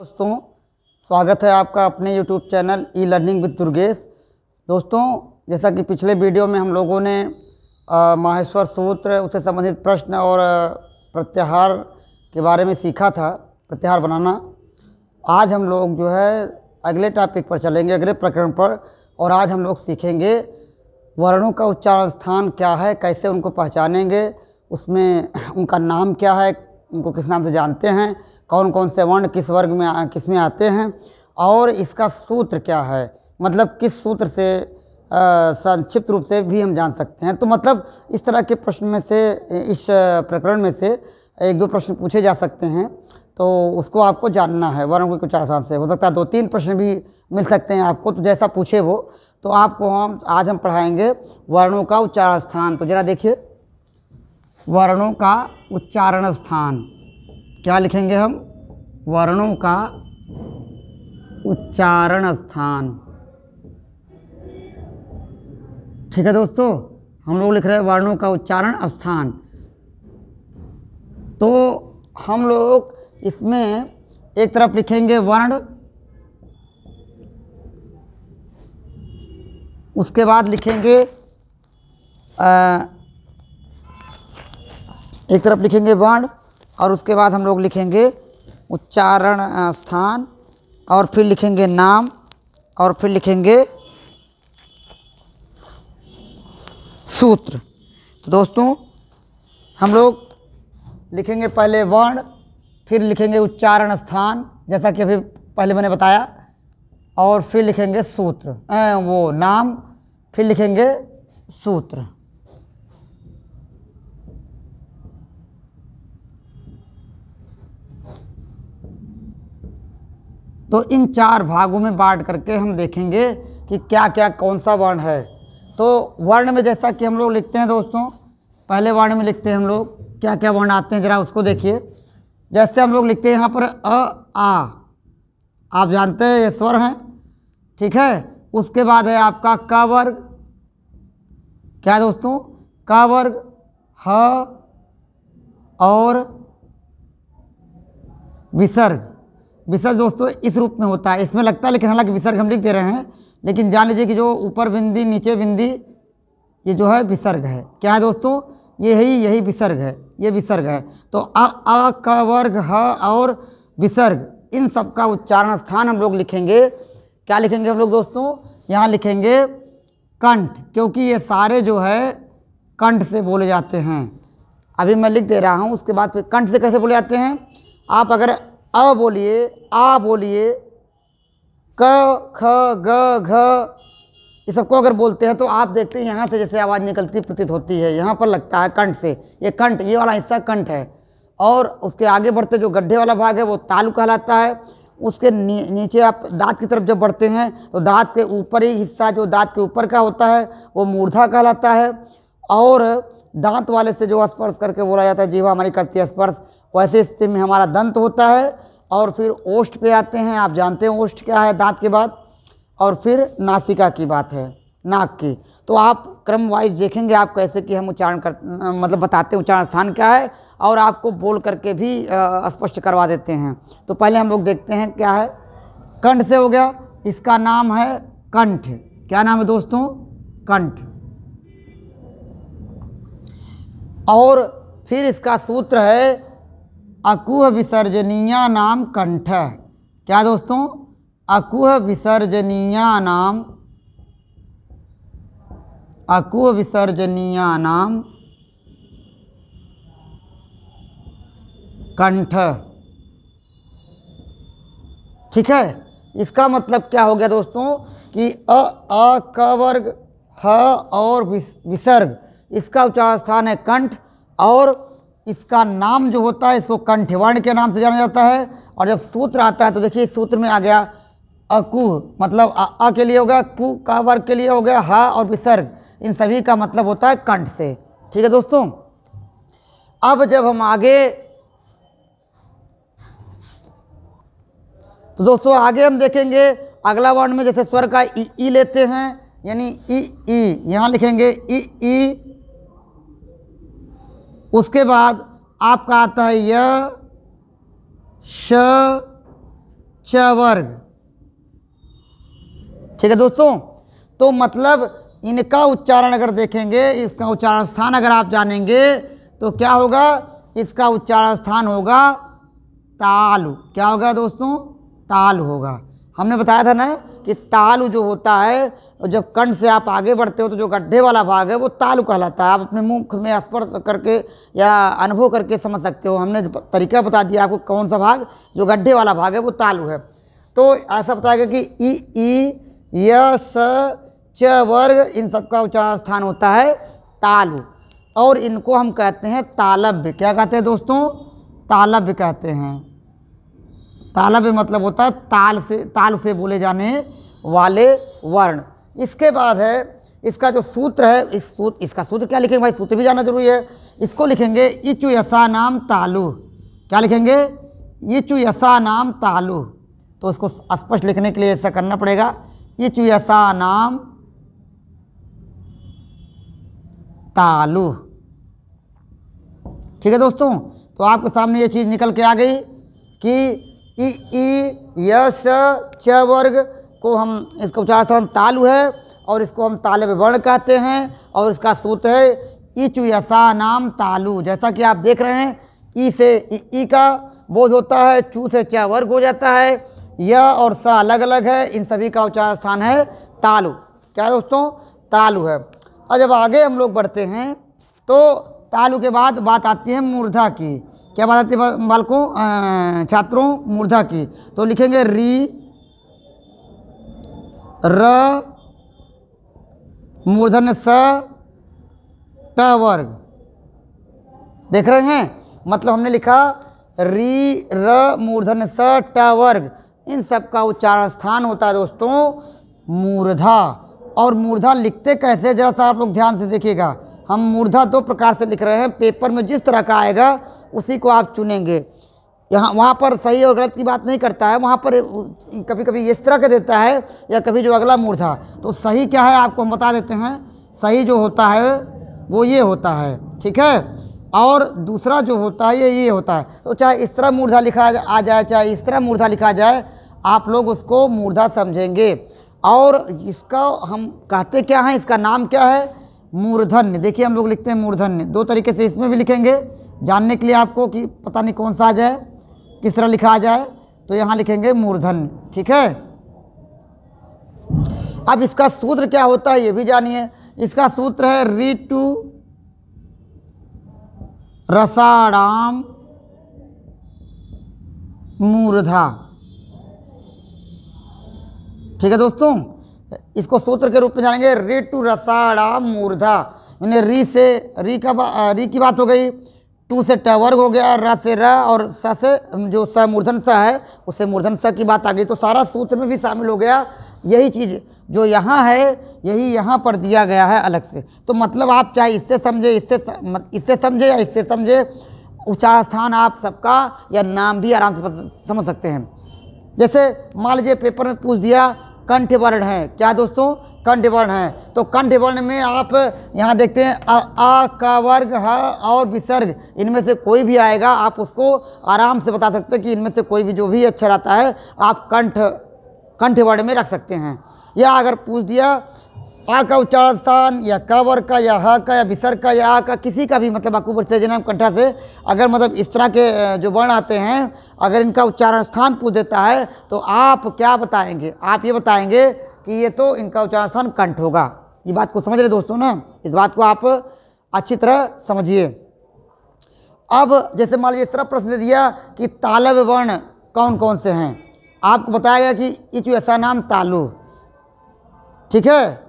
दोस्तों, स्वागत है आपका अपने YouTube channel e learning with Durgesh. दोस्तों, जैसा कि पिछले वीडियो में हम लोगों ने माहेश्वर सूत्र उससे संबंधित प्रश्न और प्रत्याहार के बारे में सीखा था, प्रत्याहार बनाना। आज हम लोग जो है अगले टॉपिक पर चलेंगे, अगले प्रकरण पर। और आज हम लोग सीखेंगे वर्णों का उच्चारण स्थान क्या है, कैसे उनको पहचानेंगे, उसमें उनका नाम क्या है, उनको किस नाम से जानते हैं, कौन कौन से वर्ण किस वर्ग में किस में आते हैं, और इसका सूत्र क्या है, मतलब किस सूत्र से संक्षिप्त रूप से भी हम जान सकते हैं। तो मतलब इस तरह के प्रश्न में से, इस प्रकरण में से एक दो प्रश्न पूछे जा सकते हैं, तो उसको आपको जानना है। वर्णों के उच्चारण स्थान से हो सकता है 2-3 प्रश्न भी मिल सकते हैं आपको, तो जैसा पूछे वो। तो आपको आज हम पढ़ाएंगे वर्णों का उच्चारण स्थान। तो ज़रा देखिए, वर्णों का उच्चारण स्थान क्या लिखेंगे हम? वर्णों का उच्चारण स्थान। ठीक है दोस्तों, हम लोग लिख रहे हैं वर्णों का उच्चारण स्थान। तो हम लोग इसमें एक तरफ लिखेंगे वर्ण, उसके बाद लिखेंगे एक तरफ लिखेंगे वर्ण, और उसके बाद हम लोग लिखेंगे उच्चारण स्थान, और फिर लिखेंगे नाम, और फिर लिखेंगे सूत्र। तो दोस्तों, हम लोग लिखेंगे पहले वर्ण, फिर लिखेंगे उच्चारण स्थान जैसा कि अभी पहले मैंने बताया, और फिर लिखेंगे सूत्र, वो नाम, फिर लिखेंगे सूत्र। तो इन 4 भागों में बांट करके हम देखेंगे कि क्या क्या कौन सा वर्ण है। तो वर्ण में जैसा कि हम लोग लिखते हैं दोस्तों, पहले वर्ण में लिखते हैं हम लोग, क्या क्या वर्ण आते हैं ज़रा उसको देखिए। जैसे हम लोग लिखते हैं यहाँ पर आ, आप जानते हैं ये स्वर हैं, ठीक है। उसके बाद है आपका क वर्ग, क्या है दोस्तों? क वर्ग, ह और विसर्ग। विसर्ग दोस्तों इस रूप में होता है, इसमें लगता है, लेकिन हालांकि विसर्ग हम लिख दे रहे हैं, लेकिन जान लीजिए कि जो ऊपर बिंदी नीचे बिंदी ये जो है विसर्ग है। क्या है दोस्तों? यही विसर्ग है, ये विसर्ग है। तो अ क वर्ग, ह और विसर्ग, इन सब का उच्चारण स्थान हम लोग लिखेंगे। क्या लिखेंगे हम लोग दोस्तों? यहाँ लिखेंगे कंठ, क्योंकि ये सारे जो है कंठ से बोले जाते हैं। अभी मैं लिख दे रहा हूँ, उसके बाद फिर कंठ से कैसे बोले जाते हैं। आप अगर अ बोलिए, आ बोलिए, क ख ग घ, ये सबको अगर बोलते हैं तो आप देखते हैं यहाँ से जैसे आवाज़ निकलती प्रतीत होती है, यहाँ पर लगता है कंठ से। ये कंठ, ये वाला हिस्सा कंठ है। और उसके आगे बढ़ते जो गड्ढे वाला भाग है वो तालु कहलाता है। उसके नीचे आप दांत की तरफ जब बढ़ते हैं तो दांत के ऊपरी हिस्सा जो दांत के ऊपर का होता है वो मूर्धा कहलाता है। और दांत वाले से जो स्पर्श करके बोला जाता है, जीवा हमारी करती है स्पर्श, वैसे स्थिति में हमारा दंत होता है। और फिर ओष्ठ पे आते हैं, आप जानते हैं ओष्ठ क्या है दांत के बाद। और फिर नासिका की बात है, नाक की। तो आप क्रम वाइज देखेंगे आप कैसे कि हम उच्चारण कर मतलब बताते हैं उच्चारण स्थान क्या है, और आपको बोल करके भी स्पष्ट करवा देते हैं। तो पहले हम लोग देखते हैं क्या है। कंठ से हो गया, इसका नाम है कंठ। क्या नाम है दोस्तों? कंठ। और फिर इसका सूत्र है अकुह विसर्जनीया नाम कंठ। क्या दोस्तों? अकुह विसर्जनीया नाम, अकुह विसर्जनीया नाम कंठ। ठीक है, इसका मतलब क्या हो गया दोस्तों कि अ क वर्ग, ह और विसर्ग, इसका उच्चारण स्थान है कंठ। और इसका नाम जो होता है इसको कंठ वर्ण के नाम से जाना जाता है। और जब सूत्र आता है तो देखिए इस सूत्र में आ गया अकुह, मतलब अ के लिए हो गया, कु का वर्ग के लिए हो गया, ह और विसर्ग, इन सभी का मतलब होता है कंठ से। ठीक है दोस्तों, अब जब हम आगे, तो दोस्तों आगे हम देखेंगे अगला वर्ण में जैसे स्वर का ई लेते हैं, यानी ई, यहाँ लिखेंगे ई, उसके बाद आपका आता है य, श, च वर्ग। ठीक है दोस्तों, तो मतलब इनका उच्चारण अगर देखेंगे, इसका उच्चारण स्थान अगर आप जानेंगे तो क्या होगा, इसका उच्चारण स्थान होगा तालु। क्या होगा दोस्तों, तालु होगा। हमने बताया था ना कि तालु जो होता है, जब कंठ से आप आगे बढ़ते हो तो जो गड्ढे वाला भाग है वो तालु कहलाता है। आप अपने मुख में स्पर्श करके या अनुभव करके समझ सकते हो। हमने तरीका बता दिया आपको, कौन सा भाग जो गड्ढे वाला भाग है वो तालु है। तो ऐसा बताएगा कि ई य स च वर्ग, इन सबका उच्चारण स्थान होता है तालु, और इनको हम कहते हैं तालव्य। क्या कहते हैं दोस्तों, तालव्य कहते हैं। तालव्य मतलब होता है ताल से बोले जाने वाले वर्ण। इसके बाद है इसका जो सूत्र है, इसका सूत्र क्या लिखेंगे भाई, सूत्र भी जाना जरूरी है। इसको लिखेंगे इचु यसा नाम तालु। क्या लिखेंगे, इचु यसा नाम तालु। तो इसको स्पष्ट लिखने के लिए ऐसा करना पड़ेगा, इचु यसा नाम तालु। ठीक है दोस्तों, तो आपके सामने ये चीज़ निकल के आ गई कि ई यश च वर्ग को हम, इसका उच्चारण तालु है और इसको हम तालव्य वर्ण कहते हैं, और इसका सूत्र है इचु यसा नाम तालु। जैसा कि आप देख रहे हैं, ई से ई का बोध होता है, चू से च वर्ग हो जाता है, य और स अलग अलग है, इन सभी का उच्चारण स्थान है तालु। क्या दोस्तों, तालु है। और जब आगे हम लोग बढ़ते हैं तो तालु के बाद बात आती है मूर्धा की। क्या बात आती है बालकों, छात्रों, मूर्धा की। तो लिखेंगे री र मूर्धन्य स ट वर्ग। देख रहे हैं, मतलब हमने लिखा री र मूर्धन्य स ट वर्ग, इन सब का उच्चारण स्थान होता है दोस्तों मूर्धा। और मूर्धा लिखते कैसे, जरा सा आप लोग ध्यान से देखिएगा। हम मूर्धा दो प्रकार से लिख रहे हैं, पेपर में जिस तरह का आएगा उसी को आप चुनेंगे। यहाँ वहाँ पर सही और गलत की बात नहीं करता है, वहाँ पर कभी कभी इस तरह का देता है या कभी जो अगला मूर्धा। तो सही क्या है आपको हम बता देते हैं, सही जो होता है वो ये होता है, ठीक है। और दूसरा जो होता है ये होता है। तो चाहे इस तरह मूर्धा लिखा आ जाए, चाहे इस तरह मूर्धा लिखा जाए, आप लोग उसको मूर्धा समझेंगे। और इसका हम कहते क्या हैं, इसका नाम क्या है, मूर्धन्य। देखिए हम लोग लिखते हैं मूर्धन्य, दो तरीके से इसमें भी लिखेंगे जानने के लिए आपको कि पता नहीं कौन सा आ जाए, किस तरह लिखा आ जाए। तो यहाँ लिखेंगे मूर्धन्य, ठीक है। अब इसका सूत्र क्या होता है ये भी जानिए। इसका सूत्र है ऋतु रसाणाम मूर्धा। ठीक है दोस्तों, इसको सूत्र के रूप में जानेंगे ऋतु रसाणाम मूर्धा। यानी री की बात हो गई, टू से ट वर्ग हो गया, र से र, और स से जो स मूर्धन स है उससे मूर्धन स की बात आ गई। तो सारा सूत्र में भी शामिल हो गया। यही चीज़ जो यहाँ है यही यहाँ पर दिया गया है अलग से। तो मतलब आप चाहे इससे समझे, इससे समझे या इससे समझे, उच्चारण स्थान आप सबका या नाम भी आराम से समझ सकते हैं। जैसे मान लीजिए पेपर में पूछ दिया कंठ वर्ण है, क्या दोस्तों, कंठ वर्ण है। तो कंठ वर्ण में आप यहाँ देखते हैं आ का वर्ग, ह और विसर्ग, इनमें से कोई भी आएगा, आप उसको आराम से बता सकते हैं कि इनमें से कोई भी जो भी अक्षर आता है आप कंठ वर्ण में रख सकते हैं। या अगर पूछ दिया आ का उच्चारण स्थान या क वर्ग का या ह का या विसर्ग का या आ का, किसी का भी, मतलब अकूबर से जन्म कंठा से, अगर मतलब इस तरह के जो वर्ण आते हैं, अगर इनका उच्चारण स्थान पूछ देता है तो आप क्या बताएंगे, आप ये बताएंगे कि ये तो इनका उच्चारण स्थान कंठ होगा। ये बात को समझ रहे दोस्तों ना, इस बात को आप अच्छी तरह समझिए। अब जैसे मान लीजिए इस तरह प्रश्न दे दिया कि तालव्य वर्ण कौन कौन से हैं, आपको बताया गया कि इचु ऐसा नाम तालु, ठीक है।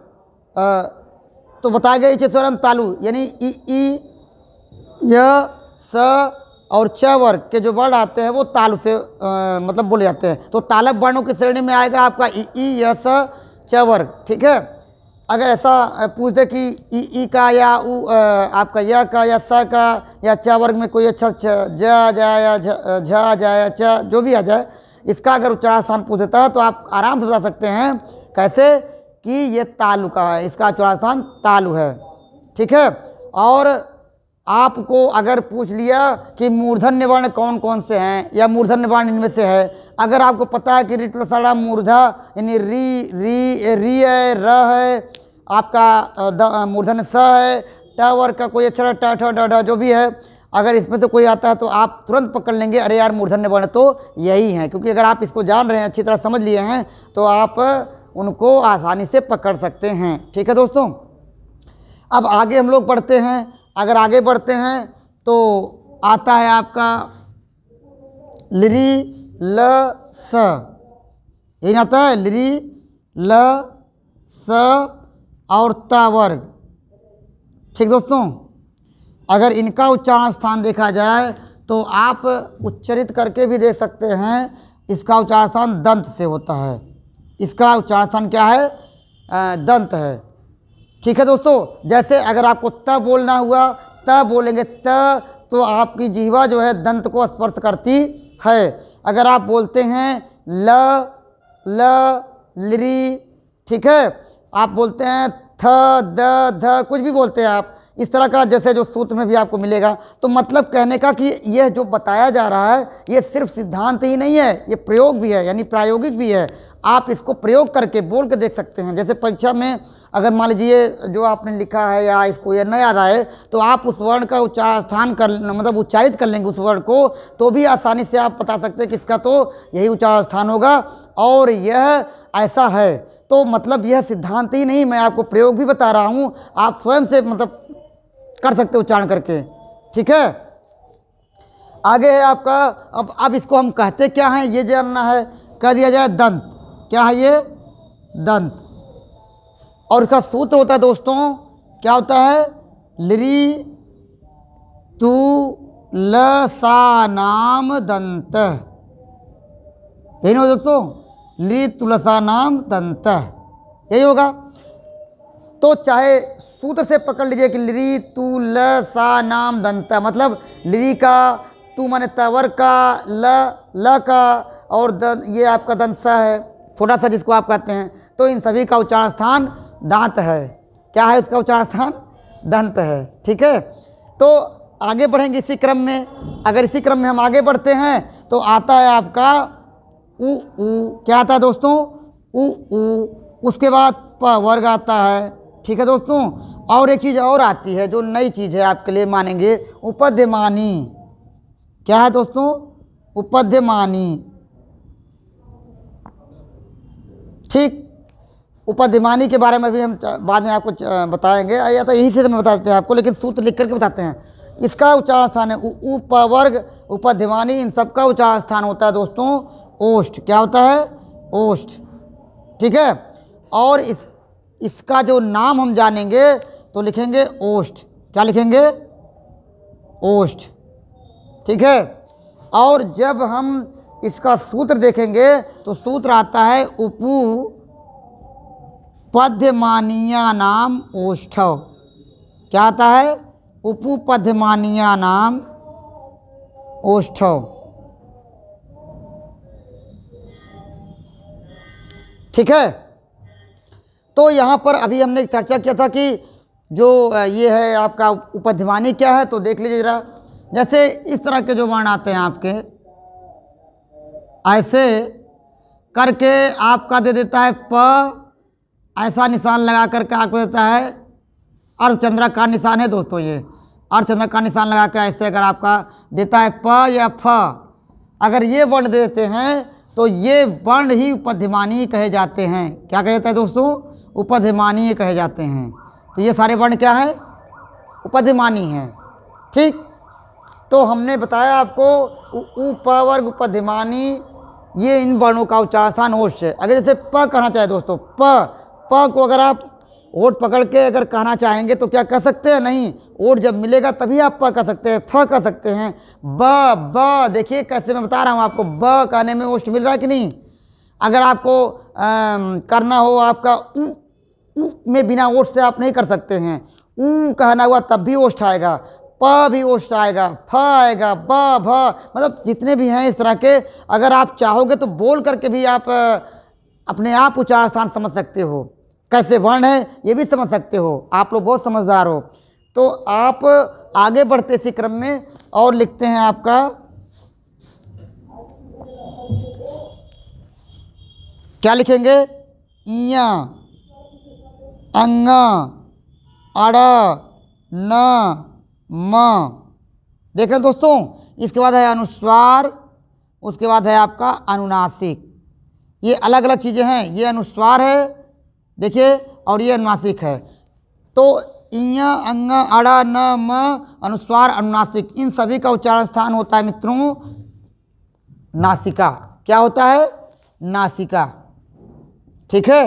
तो बताया गया इचे स्वरम तालु, यानी ई य स और च वर्ग के जो वर्ण आते हैं वो तालु से मतलब बोले जाते हैं। तो तालव्य वर्णों की श्रेणी में आएगा आपका ई य स च वर्ग, ठीक है। अगर ऐसा पूछ दे कि ई का या उ आपका य का या स का या च वर्ग में कोई अच्छा ज आ जाए या झ आ जाए या च जो भी आ जाए, इसका अगर उच्चारण स्थान पूछ देता है तो आप आराम से बता सकते हैं कैसे कि ये तालु का है, इसका उच्चारण स्थान तालु है, ठीक है। और आपको अगर पूछ लिया कि मूर्धन्य वर्ण कौन कौन से हैं या मूर्धन्य वर्ण इनमें से है, अगर आपको पता है कि री + मूर्धा यानी री है, र है, आपका मूर्धन्य स है, ट वर्ग का कोई अक्षर ट ठ ड ढ जो भी है, अगर इसमें से कोई आता है तो आप तुरंत पकड़ लेंगे, अरे यार मूर्धन्य वर्ण तो यही है। क्योंकि अगर आप इसको जान रहे हैं, अच्छी तरह समझ लिए हैं, तो आप उनको आसानी से पकड़ सकते हैं। ठीक है दोस्तों, अब आगे हम लोग बढ़ते हैं। अगर आगे बढ़ते हैं तो आता है आपका लिरी ल स, यही आता है लिरी ल स और त वर्ग। ठीक दोस्तों, अगर इनका उच्चारण स्थान देखा जाए तो आप उच्चरित करके भी देख सकते हैं। इसका उच्चारण स्थान दंत से होता है, इसका उच्चारण स्थान क्या है, दंत है। ठीक है दोस्तों, जैसे अगर आपको त बोलना हुआ, त बोलेंगे त, तो आपकी जीवा जो है दंत को स्पर्श करती है। अगर आप बोलते हैं ल लिरी, ठीक है, आप बोलते हैं थ द ध, कुछ भी बोलते हैं आप इस तरह का, जैसे जो सूत्र में भी आपको मिलेगा। तो मतलब कहने का कि यह जो बताया जा रहा है ये सिर्फ सिद्धांत ही नहीं है, ये प्रयोग भी है, यानी प्रायोगिक भी है। आप इसको प्रयोग करके बोल के देख सकते हैं। जैसे परीक्षा में अगर मान लीजिए जो आपने लिखा है या इसको ये न याद आए, तो आप उस वर्ण का उच्चारण स्थान कर मतलब उच्चारित कर लेंगे उस वर्ण को, तो भी आसानी से आप बता सकते हैं कि इसका तो यही उच्चारण स्थान होगा और यह ऐसा है। तो मतलब यह सिद्धांत ही नहीं, मैं आपको प्रयोग भी बता रहा हूँ, आप स्वयं से मतलब कर सकते उच्चारण करके। ठीक है, आगे है आपका, अब इसको हम कहते क्या हैं ये जानना है। कह दिया जाए दंत, क्या है ये, दंत, और इसका सूत्र होता है दोस्तों, क्या होता है, लिरी तु ल सा नाम दंत, यही ना दोस्तों, लिरी तु ल सा नाम दंत, यही होगा। तो चाहे सूत्र से पकड़ लीजिए कि लिरी तु ल सा नाम दंत, मतलब लिरी का, तू माने तवर का, ल का, और ये आपका दंत सा है, छोटा सा जिसको आप कहते हैं। तो इन सभी का उच्चारण स्थान दांत है। क्या है उसका उच्चारण स्थान, दंत है। ठीक है, तो आगे बढ़ेंगे इसी क्रम में। अगर इसी क्रम में हम आगे बढ़ते हैं तो आता है आपका उ, क्या आता है दोस्तों, उ, उसके बाद प वर्ग आता है। ठीक है दोस्तों, और एक चीज़ और आती है जो नई चीज़ है आपके लिए मानेंगे, उपध्यमानी। क्या है दोस्तों, उपध्यमानी। ठीक, उपध्यमानी के बारे में भी हम बाद में आपको बताएंगे, या तो यही से मैं बताते हैं आपको, लेकिन सूत्र लिख करके बताते हैं। इसका उच्चारण स्थान है उपवर्ग, उपध्यमानी, इन सब का उच्चारण स्थान होता है दोस्तों ओष्ठ। क्या होता है, ओष्ठ। ठीक है, और इसका जो नाम हम जानेंगे तो लिखेंगे ओष्ठ। क्या लिखेंगे, ओष्ठ। ठीक है, और जब हम इसका सूत्र देखेंगे तो सूत्र आता है उपु पध्यमानीया नाम ओष्ठव। क्या आता है, उपपध्यमानीया नाम ओष्ठव। ठीक है, तो यहाँ पर अभी हमने चर्चा किया था कि जो ये है आपका उपध्यमानी क्या है, तो देख लीजिए जरा। जैसे इस तरह के जो वर्ण आते हैं आपके, ऐसे करके आपका दे देता है प, ऐसा निशान लगा करके आपको देता है अर्धचंद्रा का निशान है दोस्तों, ये अर्धचंद्रा का निशान लगा के ऐसे अगर आपका देता है प या फ, अगर ये वर्ण दे देते हैं तो ये वर्ण ही उपध्यमानीय कहे जाते हैं। क्या कहे जाता है दोस्तों, उपध्यमानीय कहे जाते हैं। तो ये सारे वर्ण क्या हैं, उपध्यमानीय हैं। ठीक, तो हमने बताया आपको उपवर्ग, उपध्यमानी, ये इन वर्णों का उच्चारण स्थान ओष्ठ है। अगर जैसे प कहना चाहे दोस्तों, प को अगर आप ओठ पकड़ के अगर कहना चाहेंगे तो क्या कह सकते हैं, नहीं, ओठ जब मिलेगा तभी आप प कह सकते हैं, फ कह सकते हैं। ब देखिए कैसे मैं बता रहा हूँ आपको, ब कहने में ओष्ठ मिल रहा है कि नहीं। अगर आपको करना हो आपका उ में बिना ओष्ठ से आप नहीं कर सकते हैं, ऊ कहना हुआ तब भी ओष्ठ आएगा, प भी ओष्ठ आएगा, फ आएगा, ब भ, मतलब जितने भी हैं इस तरह के, अगर आप चाहोगे तो बोल करके भी आप अपने आप उच्चारण स्थान समझ सकते हो, कैसे वर्ण है ये भी समझ सकते हो। आप लोग बहुत समझदार हो, तो आप आगे बढ़ते इसी क्रम में और लिखते हैं आपका क्या लिखेंगे, इया, अंगा, अड़ा, न, म। देखें दोस्तों, इसके बाद है अनुस्वार, उसके बाद है आपका अनुनासिक। ये अलग अलग चीज़ें हैं, ये अनुस्वार है देखिए और ये अनुनासिक है। तो इया, अंगा, अड़ा, न, म, अनुस्वार, अनुनासिक, इन सभी का उच्चारण स्थान होता है मित्रों नासिका। क्या होता है, नासिका। ठीक है,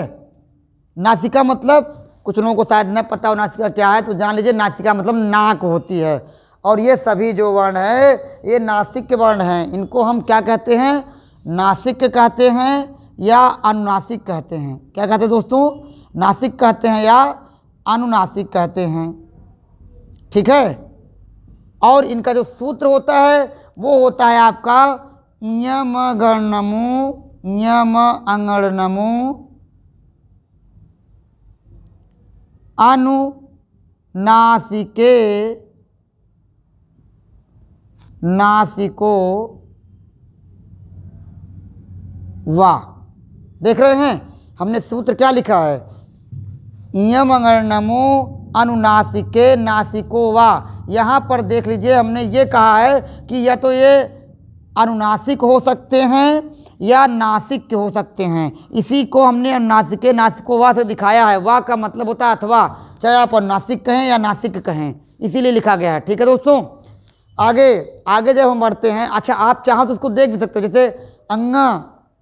नासिका मतलब कुछ लोगों को शायद न पता हो नासिका क्या है, तो जान लीजिए नासिका मतलब नाक होती है। और ये सभी जो वर्ण है ये नासिक के वर्ण हैं। इनको हम क्या कहते हैं, नासिक कहते हैं या अनुनासिक कहते हैं। क्या कहते हैं दोस्तों, नासिक कहते हैं या अनुनासिक कहते हैं। ठीक है, और इनका जो सूत्र होता है वो होता है आपका इयम गणनमु, इयम अंगणनमु, अनुनासिके, नासिको वा। देख रहे हैं हमने सूत्र क्या लिखा है, इयम अंगणनमु अनुनासिके नासिको वा। यहाँ पर देख लीजिए हमने ये कहा है कि या तो ये अनुनासिक हो सकते हैं या नासिक के हो सकते हैं। इसी को हमने अनुनासिके नासिको वा से दिखाया है। वा का मतलब होता है अथवा, चाहे आप अनुनासिक कहें या नासिक कहें, इसीलिए लिखा गया है। ठीक है दोस्तों, आगे आगे जब हम बढ़ते हैं, अच्छा आप चाहो तो उसको देख भी सकते हो। जैसे अंगा,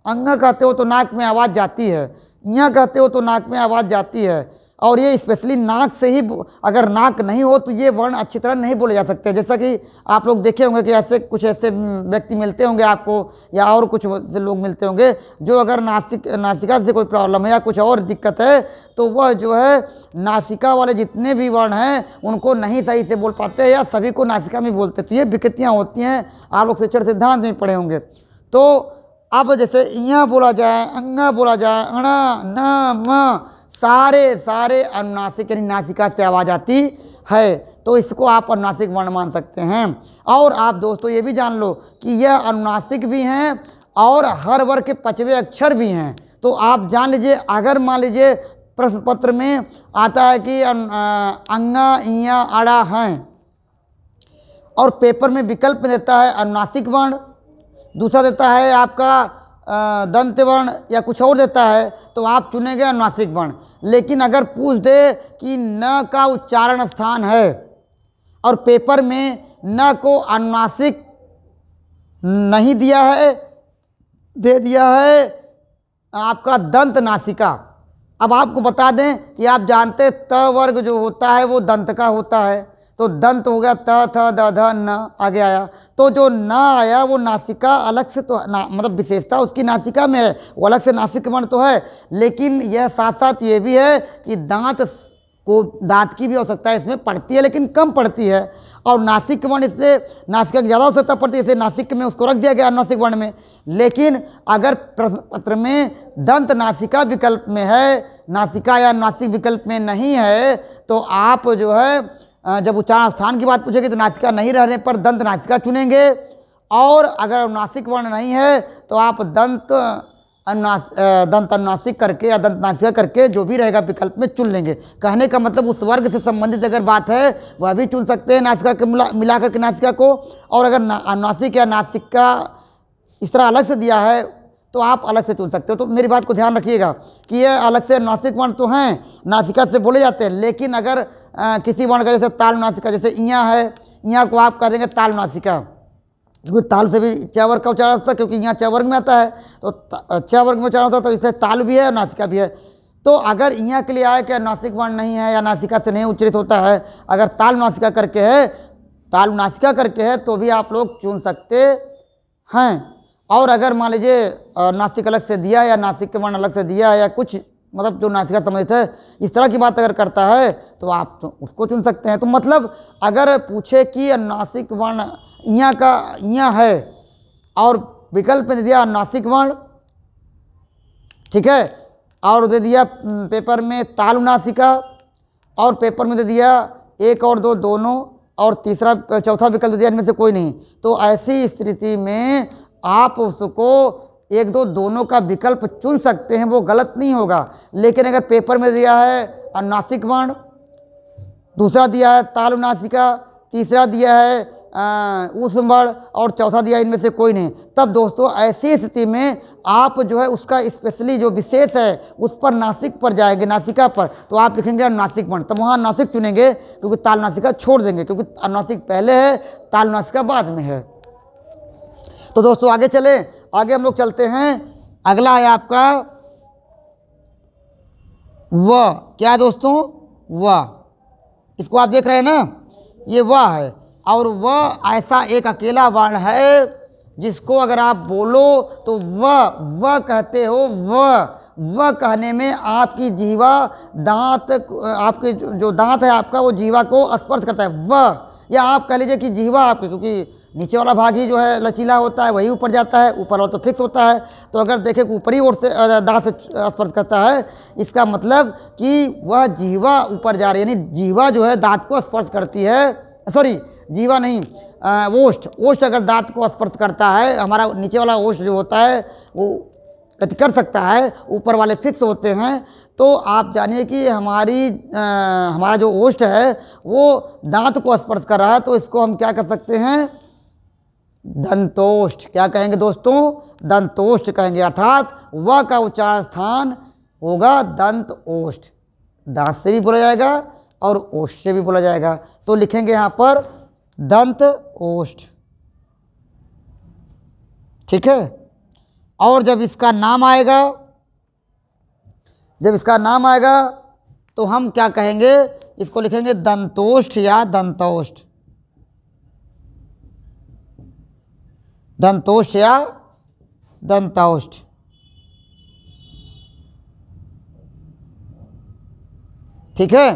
अंगा कहते हो तो नाक में आवाज़ जाती है, इया कहते हो तो नाक में आवाज़ जाती है। और ये स्पेशली नाक से ही, अगर नाक नहीं हो तो ये वर्ण अच्छी तरह नहीं बोले जा सकते। जैसा कि आप लोग देखे होंगे कि ऐसे कुछ ऐसे व्यक्ति मिलते होंगे आपको, या और कुछ लोग मिलते होंगे जो अगर नासिका से कोई प्रॉब्लम है या कुछ और दिक्कत है तो वह जो है नासिका वाले जितने भी वर्ण हैं उनको नहीं सही से बोल पाते या सभी को नासिका में बोलते। तो ये विकृतियाँ होती हैं, आप लोग शिक्षण सिद्धांत में पढ़े होंगे। तो अब जैसे इया बोला जाए, अंगा बोला जाए, अणा, न, म, सारे अनुनासिक यानी नासिका से आवाज़ आती है, तो इसको आप अनुनासिक वर्ण मान सकते हैं। और आप दोस्तों ये भी जान लो कि यह अनुनासिक भी हैं और हर वर्ग के 5वें अक्षर भी हैं। तो आप जान लीजिए, अगर मान लीजिए प्रश्न पत्र में आता है कि अंगा, इया, अड़ा हैं और पेपर में विकल्प में देता है अनुनासिक वर्ण, दूसरा देता है आपका दंत वर्ण या कुछ और देता है, तो आप चुनेंगे अनुनासिक वर्ण। लेकिन अगर पूछ दे कि न का उच्चारण स्थान है और पेपर में न को अनुनासिक नहीं दिया है, दे दिया है आपका दंत नासिका। अब आपको बता दें कि आप जानते त वर्ग जो होता है वो दंत का होता है, तो दंत हो गया त, थ, द, ध, न आगे आया। तो जो न आया वो नासिका अलग से तो मतलब विशेषता उसकी नासिका में है, वो अलग से नासिक वर्ण तो है। लेकिन यह साथ साथ ये भी है कि दांत की भी आवश्यकता इसमें पड़ती है, लेकिन कम पड़ती है। और नासिक वर्ण इससे नासिका की ज़्यादा आवश्यकता पड़ती है, इसलिए नासिक में उसको रख दिया गया अनुनासिक वर्ण में। लेकिन अगर प्रश्न पत्र में दंत नासिका विकल्प में है, नासिका या नासिक विकल्प में नहीं है, तो आप जो है जब उच्चारण स्थान की बात पूछेगी तो नासिका नहीं रहने पर दंत नासिका चुनेंगे। और अगर नासिक वर्ण नहीं है तो आप दंत अनुनासिक करके या दंत नासिका करके जो भी रहेगा विकल्प में चुन लेंगे। कहने का मतलब उस वर्ग से संबंधित अगर बात है वह भी चुन सकते हैं नासिका के मिलाकर के नासिका को। और अगर अनुनासिक या नासिका इस तरह अलग से दिया है तो आप अलग से चुन सकते हो। तो मेरी बात को ध्यान रखिएगा कि ये अलग से नासिक वर्ण तो हैं, नासिका से बोले जाते हैं। लेकिन अगर किसी वर्ण का जैसे ताल नासिका, जैसे इया है, इया को आप कह देंगे ताल नासिका, क्योंकि ताल से भी च वर्ग का उच्चारण होता है, क्योंकि यहाँ च वर्ग में आता है तो च वर्ग में उच्चारण होता है, तो इससे ताल भी है और नासिका भी है। तो अगर इया के लिए आया कि नासिक वर्ण नहीं है या नासिका से नहीं उच्चरित होता है, अगर ताल नासिका करके है, ताल नासिका करके है तो भी आप लोग चुन सकते हैं। और अगर मान लीजिए नासिक अलग से दिया या नासिक के वर्ण अलग से दिया या कुछ मतलब जो नासिका संबंधित है इस तरह की बात अगर करता है तो आप तो उसको चुन सकते हैं। तो मतलब अगर पूछे कि नासिक वर्ण इया का इया है और विकल्प में दे दिया नासिक वर्ण, ठीक है, और दे दिया पेपर में तालु नासिका और पेपर में दे दिया 1 और 2 दोनों, और तीसरा चौथा विकल्प दिया इनमें से कोई नहीं। तो ऐसी स्थिति में आप उसको एक दो दोनों का विकल्प चुन सकते हैं, वो गलत नहीं होगा। लेकिन अगर पेपर में दिया है अनुनासिक वर्ण, दूसरा दिया है तालुनासिका, तीसरा दिया है ऊष्म वर्ण और चौथा दिया इनमें से कोई नहीं, तब दोस्तों ऐसी स्थिति में आप जो है उसका स्पेशली जो विशेष है उस पर नासिक पर जाएंगे, नासिका पर, तो आप लिखेंगे अनुनासिक वर्ण। तब वहाँ नासिक चुनेंगे क्योंकि तालनासिका छोड़ देंगे, क्योंकि अनुनासिक पहले है, तालनासिका बाद में है। तो दोस्तों आगे चले, आगे हम लोग चलते हैं। अगला है आपका व। क्या है दोस्तों? व। इसको आप देख रहे हैं ना, ये व है। और वह ऐसा एक अकेला वर्ण है जिसको अगर आप बोलो तो व कहते हो। व कहने में आपकी जीवा दांत, आपके जो दांत है आपका वो जीवा को स्पर्श करता है, व। या आप कह लीजिए कि जीवा आपकी, क्योंकि नीचे वाला भाग ही जो है लचीला होता है, वही ऊपर जाता है, ऊपर वाला तो फिक्स होता है। तो अगर देखें ऊपरी ओर से दांत से स्पर्श करता है, इसका मतलब कि वह जीवा ऊपर जा रही है, यानी जीवा जो है दांत को स्पर्श करती है। सॉरी, जीवा नहीं, ओष्ठ अगर दांत को स्पर्श करता है, हमारा नीचे वाला ओष्ठ जो होता है वो गति कर सकता है, ऊपर वाले फिक्स होते हैं। तो आप जानिए कि हमारा जो ओष्ठ है वो दांत को स्पर्श कर रहा है, तो इसको हम क्या कर सकते हैं? दंतोष्ठ। क्या कहेंगे दोस्तों? दंतोष्ठ कहेंगे। अर्थात व का उच्चारण स्थान होगा दंत ओष्ठ। दांत से भी बोला जाएगा और ओष्ठ से भी बोला जाएगा। तो लिखेंगे यहाँ पर दंत ओष्ठ, ठीक है। और जब इसका नाम आएगा तो हम क्या कहेंगे? इसको लिखेंगे दंतोष्ठ या दंतोष्ठ, दंतोष्ठ या दंतोष्ठ, ठीक है।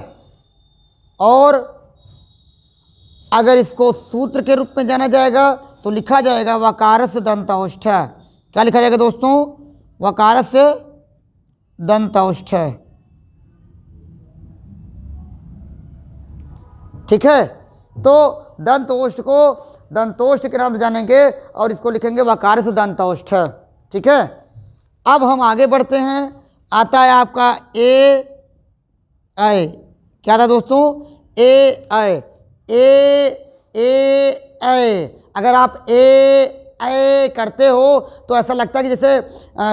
और अगर इसको सूत्र के रूप में जाना जाएगा तो लिखा जाएगा वकारस्य दंतौष्ठ। क्या लिखा जाएगा दोस्तों? वकारस्य दंतौष्ठ, ठीक है। तो दंतौष्ठ को दंतौष्ठ के नाम से जानेंगे और इसको लिखेंगे वकारस्य दंतौष्ठ, ठीक है। अब हम आगे बढ़ते हैं। आता है आपका ए ऐ। क्या था दोस्तों? ए ऐ। अगर आप ए करते हो तो ऐसा लगता है कि जैसे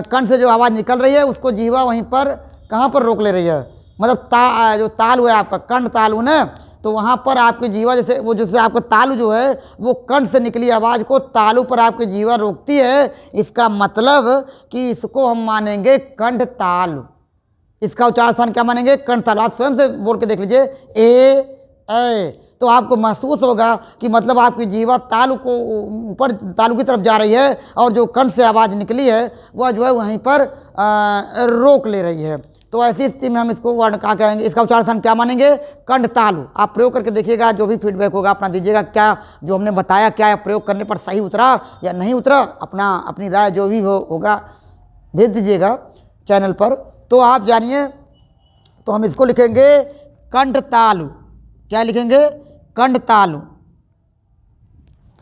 कंठ से जो आवाज़ निकल रही है उसको जीवा वहीं पर कहाँ पर रोक ले रही है, मतलब जो तालु है आपका, कंठ तालु ना, तो वहाँ पर आपकी जीवा जैसे आपका तालु जो है वो कंठ से निकली आवाज़ को तालु पर आपकी जीवा रोकती है। इसका मतलब कि इसको हम मानेंगे कंठ तालु। इसका उच्चारण स्थान क्या मानेंगे? कंठ तालु। आप स्वयं से बोल के देख लीजिए ए, तो आपको महसूस होगा कि मतलब आपकी जीवा तालु को ऊपर, तालु की तरफ जा रही है और जो कंठ से आवाज़ निकली है वह जो है वहीं पर रोक ले रही है। तो ऐसी स्थिति में हम इसको वर्ण क्या कहेंगे? इसका उच्चारण स्थान क्या मानेंगे? कंठ तालु। आप प्रयोग करके देखिएगा, जो भी फीडबैक होगा अपना दीजिएगा। क्या जो हमने बताया क्या प्रयोग करने पर सही उतरा या नहीं उतरा, अपनी राय जो भी होगा भेज दीजिएगा चैनल पर। तो आप जानिए, तो हम इसको लिखेंगे कंठ तालु। क्या लिखेंगे? कंठ तालु।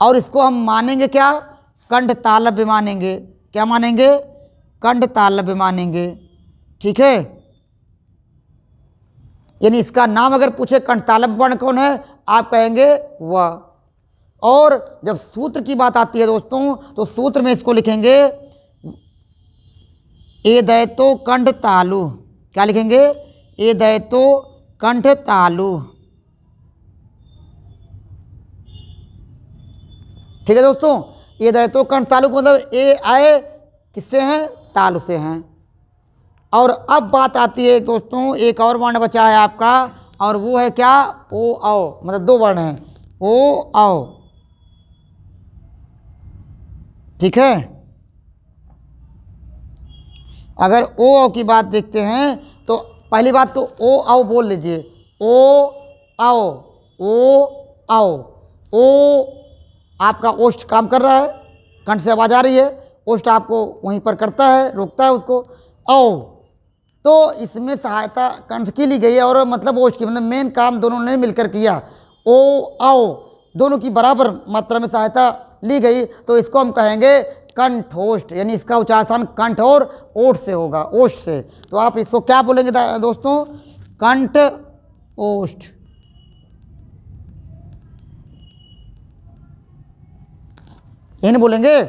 और इसको हम मानेंगे क्या? कंठ तालव्य मानेंगे। क्या मानेंगे? कंठ तालव्य मानेंगे, ठीक है। यानी इसका नाम अगर पूछे कंठ तालव्य वर्ण कौन है, आप कहेंगे वह। और जब सूत्र की बात आती है दोस्तों, तो सूत्र में इसको लिखेंगे ए दैतो कंठ तालु। क्या लिखेंगे? ए दैतो कंठ तालु, ठीक है दोस्तों। ये दैतो कंठ तालु को मतलब ए आए किससे हैं? तालु से हैं। और अब बात आती है दोस्तों, एक और वर्ण बचा है आपका, और वो है क्या? ओ औ, मतलब दो वर्ण हैं, ओ औ, ठीक है। अगर ओ औ की बात देखते हैं तो पहली बात तो ओ औ बोल लीजिए, ओ औ, ओ औ। ओ आपका ओष्ठ काम कर रहा है, कंठ से आवाज़ आ रही है, ओष्ठ आपको वहीं पर करता है, रोकता है उसको। औ तो इसमें सहायता कंठ की ली गई है और मतलब ओष्ठ की, मतलब मेन काम दोनों ने मिलकर किया। ओ आओ दोनों की बराबर मात्रा में सहायता ली गई तो इसको हम कहेंगे कंठोष्ठ, यानी इसका उच्चारण कंठ और ओठ से होगा, ओष्ठ से। तो आप इसको क्या बोलेंगे दोस्तों? कंठ ओष्ठ। यही बोलेंगे।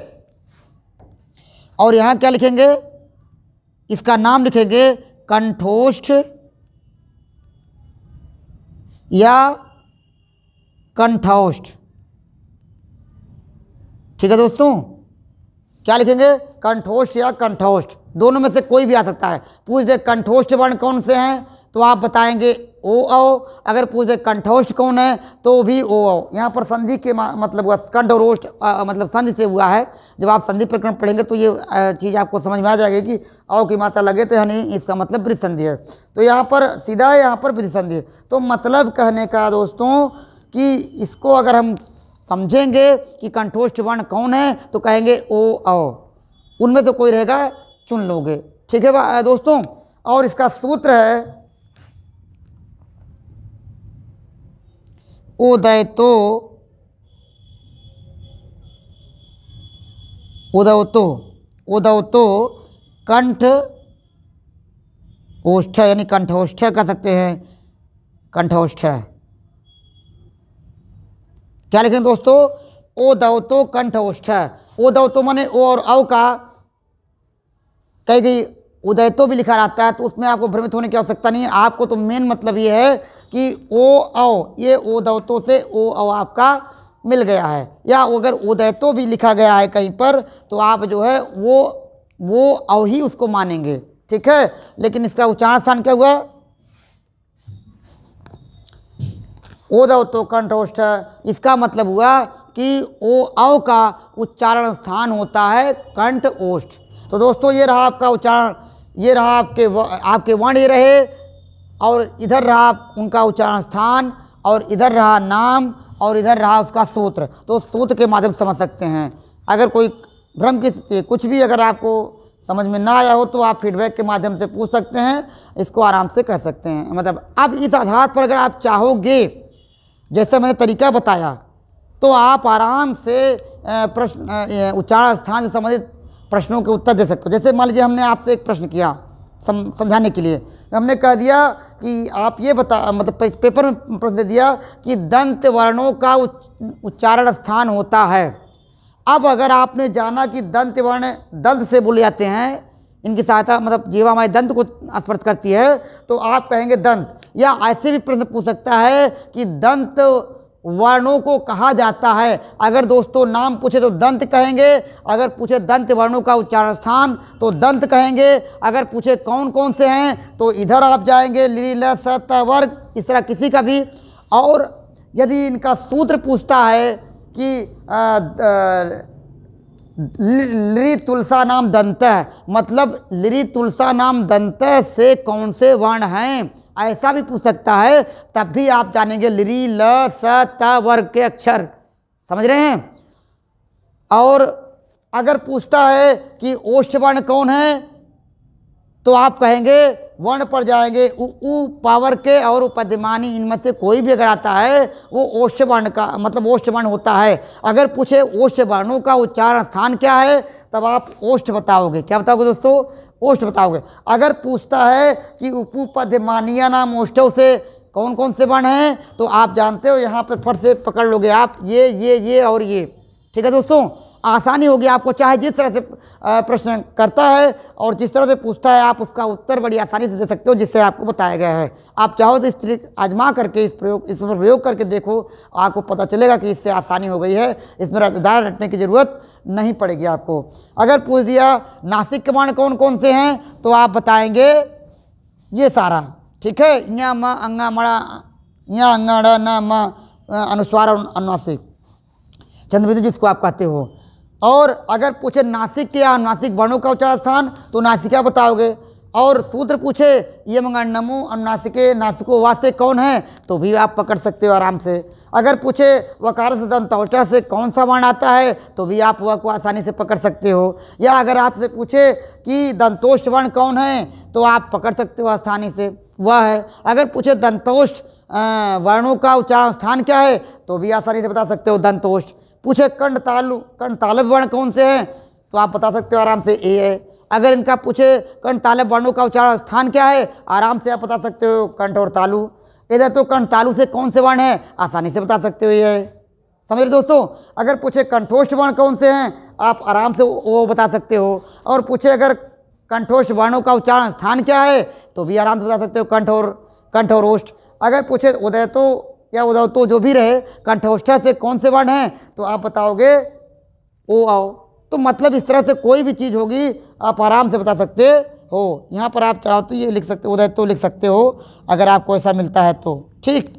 और यहां क्या लिखेंगे? इसका नाम लिखेंगे कंठोष्ठ या कंठोष्ठ। ठीक है दोस्तों, क्या लिखेंगे? कंठोष्ठ या कंठोष्ठ, दोनों में से कोई भी आ सकता है। पूछ दे कंठोष्ठ वर्ण कौन से हैं तो आप बताएंगे ओ औ। अगर पूछ दे कंठोष्ठ कौन है तो भी ओ औ। यहाँ पर संधि के मतलब हुआ कंठ और ओष्ठ मतलब संधि से हुआ है। जब आप संधि प्रकरण पढ़ेंगे तो ये चीज़ आपको समझ में आ जाएगी कि औ की मात्रा लगे तो यानी इसका मतलब वृद्ध संधि है। तो यहाँ पर सीधा है, यहाँ पर वृद्ध संधि है। तो मतलब कहने का दोस्तों कि इसको अगर हम समझेंगे कि कंठोष्ठ वर्ण कौन है तो कहेंगे ओ औ। उनमें से कोई रहेगा चुन लोगे। ठीक है दोस्तों। और इसका सूत्र है उदयतो उदयतो उदयतो कंठ ओष्ठ, यानी कंठोष्ठ कह सकते हैं, कंठोष्ठ। क्या लिखें दोस्तों? उदयतो कंठोष्ठ। उदयतो माने ओ और औ का कही गई उदयतो भी लिखा रहता है तो उसमें आपको भ्रमित होने की आवश्यकता नहीं है। आपको तो मेन मतलब ये है कि ओ औ, ये उदयतो से ओ औ आपका मिल गया है। या अगर उदयतो भी लिखा गया है कहीं पर तो आप जो है वो औ ही उसको मानेंगे। ठीक है, लेकिन इसका उच्चारण स्थान क्या हुआ? उदयतो कंठोष्ठ। इसका मतलब हुआ कि ओ औ का उच्चारण स्थान होता है कंठ ओष्ठ। तो दोस्तों ये रहा आपका उच्चारण, ये रहा आपके वर्ण ये रहे, और इधर रहा उनका उच्चारण स्थान, और इधर रहा नाम, और इधर रहा उसका सूत्र। तो सूत्र के माध्यम से समझ सकते हैं। अगर कोई भ्रम की कुछ भी अगर आपको समझ में ना आया हो तो आप फीडबैक के माध्यम से पूछ सकते हैं, इसको आराम से कह सकते हैं। मतलब अब इस आधार पर अगर आप चाहोगे, जैसे मैंने तरीका बताया, तो आप आराम से प्रश्न उच्चारण स्थान से संबंधित प्रश्नों के उत्तर दे सकते हो। जैसे मान लीजिए हमने आपसे एक प्रश्न किया समझाने के लिए, हमने कह दिया कि आप ये मतलब पेपर में प्रश्न दे दिया कि दंत वर्णों का उच्चारण स्थान होता है। अब अगर आपने जाना कि दंत वर्ण दंत से बोले जाते हैं, इनकी सहायता मतलब जीवा हमारे दंत को स्पर्श करती है, तो आप कहेंगे दंत। या ऐसे भी प्रश्न पूछ सकता है कि दंत वर्णों को कहा जाता है। अगर दोस्तों नाम पूछे तो दंत कहेंगे, अगर पूछे दंत वर्णों का उच्चारण स्थान तो दंत कहेंगे। अगर पूछे कौन कौन से हैं तो इधर आप जाएंगे ली ल स त वर्ग, इस तरह किसी का भी। और यदि इनका सूत्र पूछता है कि लिरि तुलसा नाम दंत, मतलब लिरि तुलसा नाम दंत से कौन से वर्ण हैं, ऐसा भी पूछ सकता है, तब भी आप जानेंगे लिरि ल स त वर्ग के अक्षर। समझ रहे हैं? और अगर पूछता है कि ओष्ठ वर्ण कौन है तो आप कहेंगे वर्ण पर जाएंगे उ पावर के और उपद्यमानी, इनमें से कोई भी अगर आता है वो ओष्ठ वर्ण का मतलब ओष्ठ वर्ण होता है। अगर पूछे ओष्ठ वर्णों का उच्चारण स्थान क्या है तब आप ओष्ठ बताओगे। क्या बताओगे दोस्तों? ओष्ठ बताओगे। अगर पूछता है कि उपपद्यमानीय नाम ओष्ठों से कौन कौन से वर्ण हैं तो आप जानते हो, यहाँ पर फट से पकड़ लोगे आप ये और ये। ठीक है दोस्तों, आसानी होगी आपको। चाहे जिस तरह से प्रश्न करता है और जिस तरह से पूछता है आप उसका उत्तर बड़ी आसानी से दे सकते हो, जिससे आपको बताया गया है। आप चाहो तो इस ट्रिक आजमा करके इस पर प्रयोग करके देखो, आपको पता चलेगा कि इससे आसानी हो गई है। इसमें उदाहरण रटने की ज़रूरत नहीं पड़ेगी आपको। अगर पूछ दिया नासिक के वर्ण कौन कौन से हैं तो आप बताएंगे ये सारा। ठीक है, या म अंगा मड़ा या अंगाड़ा न म अनुस्वार और अनुनासिक, चंद्रबिंदु जिसको आप कहते हो। और अगर पूछे नासिक के या अनुनासिक वर्णों का उच्चारण स्थान तो नासिका बताओगे। और सूत्र पूछे ये मंगल नमो अनुनासिके नासिको वासे कौन है तो भी आप पकड़ सकते हो आराम से। अगर पूछे वकार से दंतौष्टा से कौन सा वर्ण आता है तो भी आप वह को आसानी से पकड़ सकते हो। या अगर आपसे पूछे कि दंतोष्ठ वर्ण कौन है तो आप पकड़ सकते हो आसानी से, वह है। अगर पूछे दंतोष्ठ वर्णों का उच्चारण स्थान क्या है तो भी आसानी से बता सकते हो दंतोष्ठ। पूछे कंठतालव्य वर्ण कौन से हैं तो आप बता सकते हो आराम से ए है। अगर इनका पूछे कंठतालव्य वर्णों का उच्चारण स्थान क्या है, आराम से आप बता सकते हो कंठ और तालु। इधर तो कंठ तालु से कौन से वर्ण है, आसानी से बता सकते हो ये है। समझ रहे दोस्तों। अगर पूछे कंठोष्ठ वर्ण कौन से हैं, आप आराम से वो बता सकते हो। और पूछे अगर कंठोष्ठ वर्णों का उच्चारण स्थान क्या है तो भी आराम से बता सकते हो कंठ और ओष्ठ। अगर पूछे उदयतो या उदयतो जो भी रहे, कंठोष्ठा से कौन से वर्ण हैं तो आप बताओगे ओ आओ। तो मतलब इस तरह से कोई भी चीज़ होगी आप आराम से बता सकते हो। यहाँ पर आप चाहो तो ये लिख सकते हो, उदयतो लिख सकते हो अगर आपको ऐसा मिलता है तो, ठीक।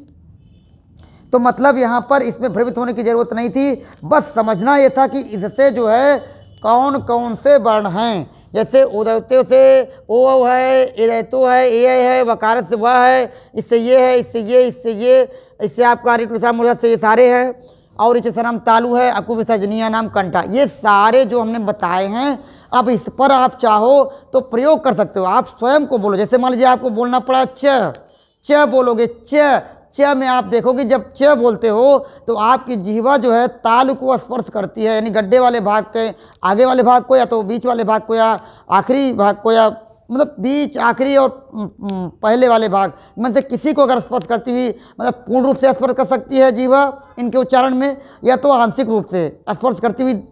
तो मतलब यहाँ पर इसमें भ्रमित होने की ज़रूरत नहीं थी, बस समझना ये था कि इससे जो है कौन कौन से वर्ण हैं। जैसे उदयतो से ओ है, इदयतो है, ए है, वकार से वह है, इससे ये है, इससे ये, इससे ये, इससे आपका ऋट विसर्ग मूर्धा से ये सारे हैं। और इस नाम तालु है, अकु विसर्जनीय नाम कंठा, ये सारे जो हमने बताए हैं। अब इस पर आप चाहो तो प्रयोग कर सकते हो, आप स्वयं को बोलो। जैसे मान लीजिए आपको बोलना पड़ा च बोलोगे, च में आप देखोगे जब च बोलते हो तो आपकी जिह्वा जो है तालु को स्पर्श करती है, यानी गड्ढे वाले भाग के आगे वाले भाग को, या तो बीच वाले भाग को, या आखिरी भाग को, या मतलब बीच, आखिरी और पहले वाले भाग में से किसी को अगर स्पर्श करती हुई, मतलब पूर्ण रूप से स्पर्श कर सकती है जिह्वा इनके उच्चारण में, या तो आंशिक रूप से स्पर्श करती हुई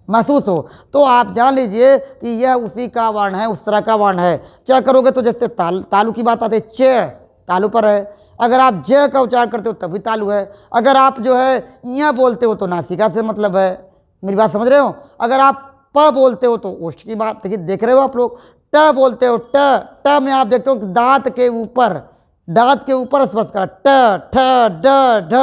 महसूस हो, तो आप जान लीजिए कि यह उसी का वर्ण है, उस तरह का वर्ण है। च करोगे तो जैसे तालु की बात आती है, च तालु पर है। अगर आप ज का उच्चारण करते हो तभी तालु है। अगर आप जो है इया बोलते हो तो नासिका से मतलब है। मेरी बात समझ रहे हो। अगर आप प बोलते हो तो ओष्ठ की बात, देखिए देख रहे हो आप लोग। ट बोलते हो, ट में आप देखते हो दांत के ऊपर स्पर्श करा, ट ठ ड ढ।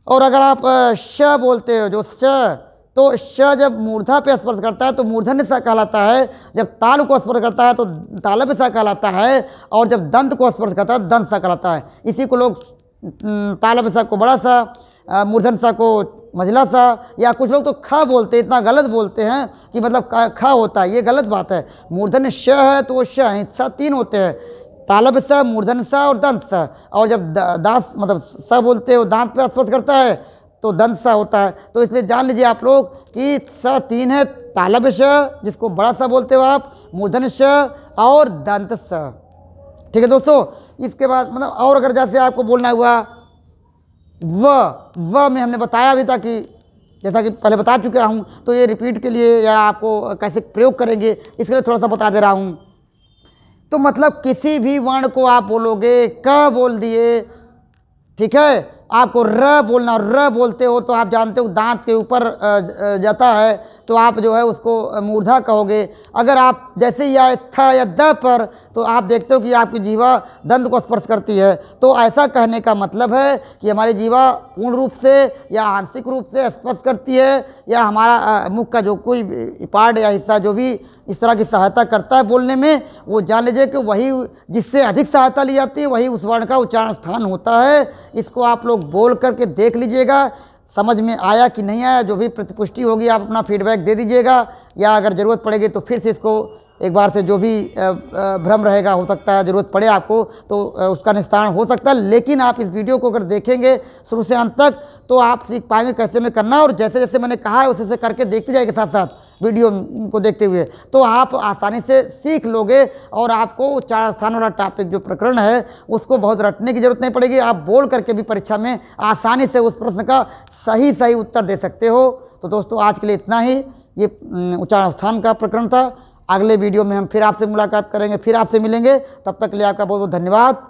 और अगर आप श बोलते हो, जो श, तो श जब मूर्धा पे स्पर्श करता है तो मूर्धन्य सा कहलाता है, जब तालु को स्पर्श करता है तो तालव्य सा कहलाता है, और जब दंत को स्पर्श करता है दंत सा कहलाता है। इसी को लोग तालव्य सा को बड़ा सा, मूर्धन्य सा को मझला सा, या कुछ लोग तो ख बोलते हैं, इतना गलत बोलते हैं कि मतलब ख होता है, ये गलत बात है। मूर्धन्य श है तो वो श है, स तीन होते हैं, तालव्य स, मूर्धन्य स और दंत स। और जब दास मतलब स बोलते हो, दांत पे स्पर्श करता है तो दंत सा होता है। तो इसलिए जान लीजिए आप लोग कि स तीन है, तालव्य श जिसको बड़ा सा बोलते हो आप, मूर्धन्य श और दंत स। ठीक है दोस्तों। इसके बाद मतलब और अगर जैसे आपको बोलना हुआ व में हमने बताया भी था कि जैसा कि पहले बता चुका हूँ, तो ये रिपीट के लिए या आपको कैसे प्रयोग करेंगे इसके लिए थोड़ा सा बता दे रहा हूँ। तो मतलब किसी भी वर्ण को आप बोलोगे, क बोल दिए, ठीक है, आपको र बोलना, र बोलते हो तो आप जानते हो दांत के ऊपर जाता है तो आप जो है उसको मूर्धा कहोगे। अगर आप जैसे ही आए थ या द पर तो आप देखते हो कि आपकी जीवा दंत को स्पर्श करती है। तो ऐसा कहने का मतलब है कि हमारी जीवा पूर्ण रूप से या आंशिक रूप से स्पर्श करती है, या हमारा मुख का जो कोई पार्ट या हिस्सा जो भी इस तरह की सहायता करता है बोलने में, वो जान लीजिए कि वही जिससे अधिक सहायता ली जाती है वही उस वर्ण का उच्चारण स्थान होता है। इसको आप लोग बोल करके देख लीजिएगा, समझ में आया कि नहीं आया। जो भी प्रतिपुष्टि होगी आप अपना फीडबैक दे दीजिएगा, या अगर ज़रूरत पड़ेगी तो फिर से इसको एक बार से जो भी भ्रम रहेगा, हो सकता है ज़रूरत पड़े आपको तो उसका निस्तारण हो सकता है। लेकिन आप इस वीडियो को अगर देखेंगे शुरू से अंत तक तो आप सीख पाएंगे कैसे में करना, और जैसे जैसे मैंने कहा है उसे करके देखते जाएंगे साथ साथ वीडियो को देखते हुए, तो आप आसानी से सीख लोगे। और आपको उच्चारण स्थान वाला टॉपिक जो प्रकरण है उसको बहुत रटने की जरूरत नहीं पड़ेगी, आप बोल करके भी परीक्षा में आसानी से उस प्रश्न का सही उत्तर दे सकते हो। तो दोस्तों आज के लिए इतना ही, ये उच्चारण स्थान का प्रकरण था। अगले वीडियो में हम फिर आपसे मुलाकात करेंगे, फिर आपसे मिलेंगे। तब तक के लिए आपका बहुत बहुत धन्यवाद।